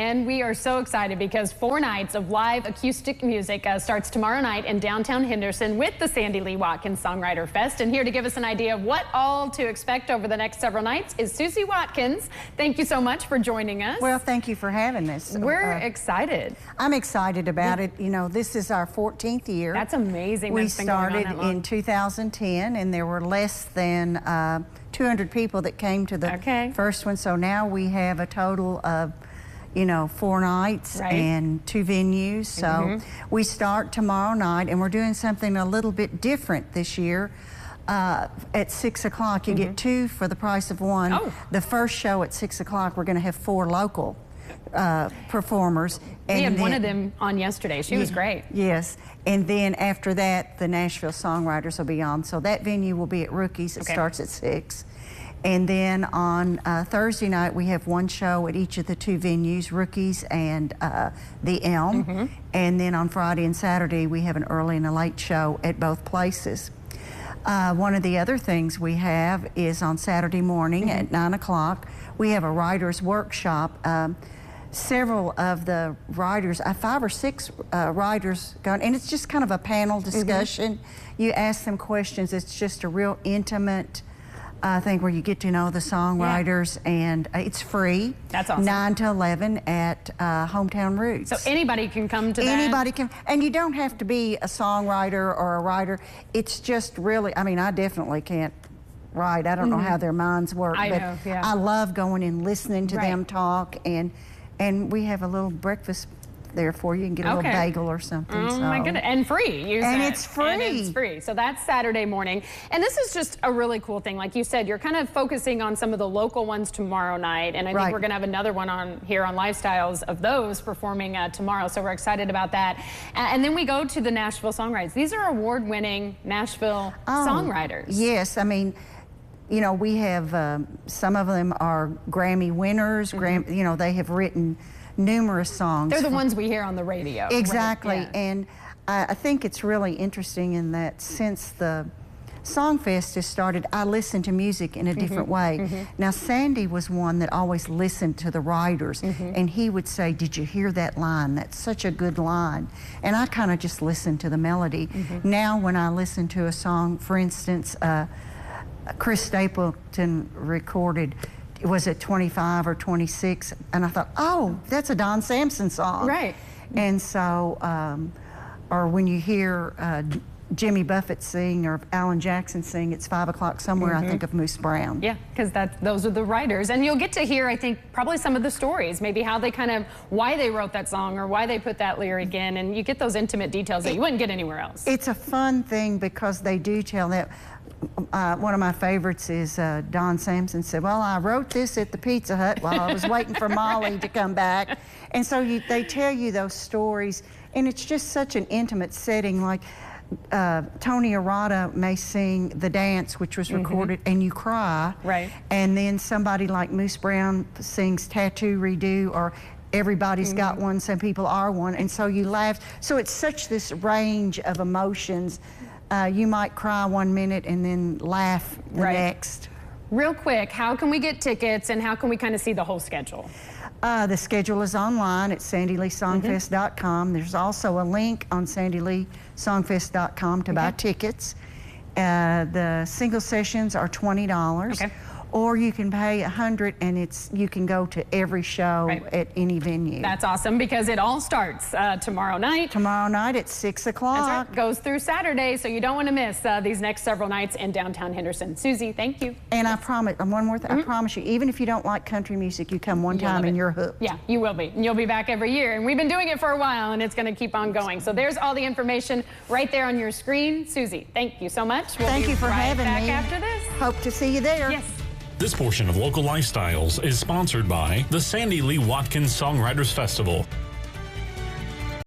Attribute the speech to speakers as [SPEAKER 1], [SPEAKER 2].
[SPEAKER 1] and we are so excited because 4 nights of live acoustic music starts tomorrow night in downtown Henderson with the Sandy Lee Watkins Songwriter Fest. And here to give us an idea of what all to expect over the next several nights is Susie Watkins. Thank you so much for joining us.
[SPEAKER 2] Well, thank you for having us.
[SPEAKER 1] We're excited.
[SPEAKER 2] I'm excited about it. You know, this is our 14th year.
[SPEAKER 1] That's amazing.
[SPEAKER 2] We started in 2010, and there were less than 200 people that came to the first one. So now we have a total of, 4 nights and 2 venues. So we start tomorrow night, and we're doing something a little bit different this year. At 6 o'clock, you get 2 for the price of 1.
[SPEAKER 1] Oh.
[SPEAKER 2] The first show at 6 o'clock, we're going to have 4 local performers.
[SPEAKER 1] We had one of them on yesterday. She was great.
[SPEAKER 2] Yes. And then after that, the Nashville Songwriters will be on. So that venue will be at Rookies. It starts at 6. And then on Thursday night, we have 1 show at each of the 2 venues, Rookies and the Elm. And then on Friday and Saturday, we have an early and a late show at both places. One of the other things we have is on Saturday morning at 9 o'clock, we have a writer's workshop. Several of the writers, 5 or 6 writers gone, and it's just kind of a panel discussion. You ask them questions. It's just a real intimate thing where you get to know the songwriters, and it's free.
[SPEAKER 1] That's awesome.
[SPEAKER 2] 9 to 11 at Hometown Roots.
[SPEAKER 1] So anybody can come to that?
[SPEAKER 2] Anybody can, and you don't have to be a songwriter or a writer. It's just really, I mean, I definitely can't write. I don't know how their minds work, but I love going and listening to them talk, and we have a little breakfast there for you. You can get a little bagel or something.
[SPEAKER 1] Oh my goodness, and free.
[SPEAKER 2] And it's free.
[SPEAKER 1] And it's free. So that's Saturday morning. And this is just a really cool thing. Like you said, you're kind of focusing on some of the local ones tomorrow night. And I think we're going to have another one on here on Lifestyles of those performing tomorrow. So we're excited about that. And then we go to the Nashville Songwriters. These are award-winning Nashville songwriters.
[SPEAKER 2] Yes, I mean, we have some of them are Grammy winners. They have written numerous songs.
[SPEAKER 1] They're the ones we hear on the radio.
[SPEAKER 2] Exactly.
[SPEAKER 1] Right?
[SPEAKER 2] And I think it's really interesting in that since the Songfest has started, I listen to music in a different way. Now, Sandy was one that always listened to the writers, and he would say, "Did you hear that line? That's such a good line." And I kind of just listened to the melody. Now, when I listen to a song, for instance, Chris Stapleton recorded, was it 25 or 26? And I thought, oh, that's a Don Sampson song.
[SPEAKER 1] Right.
[SPEAKER 2] And so, or when you hear Jimmy Buffett sing or Alan Jackson sing, It's 5 o'clock somewhere, I think of Moose Brown.
[SPEAKER 1] Yeah, because those are the writers. And you'll get to hear, I think, probably some of the stories, maybe how they why they wrote that song or why they put that lyric in. And you get those intimate details that you wouldn't get anywhere else.
[SPEAKER 2] It's a fun thing because they do tell that. One of my favorites is Don Sampson said, "Well, I wrote this at the Pizza Hut while I was waiting for Molly to come back." And so they tell you those stories, and it's just such an intimate setting. Like Tony Arata may sing The Dance, which was recorded, and you cry.
[SPEAKER 1] Right.
[SPEAKER 2] And then somebody like Moose Brown sings Tattoo Redo, or Everybody's Got One, Some People Are One, and so you laugh. So it's such this range of emotions. You might cry 1 minute and then laugh the next.
[SPEAKER 1] Real quick, how can we get tickets and how can we kind of see the whole schedule?
[SPEAKER 2] The schedule is online at sandyleesongfest.com. There's also a link on sandyleesongfest.com to buy tickets. The single sessions are $20. Or you can pay $100 and you can go to every show at any venue.
[SPEAKER 1] That's awesome because it all starts tomorrow night.
[SPEAKER 2] Tomorrow night at 6 o'clock.
[SPEAKER 1] That's right. Goes through Saturday, so you don't want to miss these next several nights in downtown Henderson. Susie, thank you.
[SPEAKER 2] And I promise, one more thing, I promise you, even if you don't like country music, you come one time and you're hooked.
[SPEAKER 1] Yeah, you will be. And you'll be back every year. And we've been doing it for a while, and it's going to keep on going. So there's all the information right there on your screen. Susie, thank you so much.
[SPEAKER 2] Thank you for having me.
[SPEAKER 1] Back after this.
[SPEAKER 2] Hope to see you there.
[SPEAKER 1] Yes.
[SPEAKER 3] This portion of Local Lifestyles is sponsored by the Sandy Lee Watkins Songwriters Festival.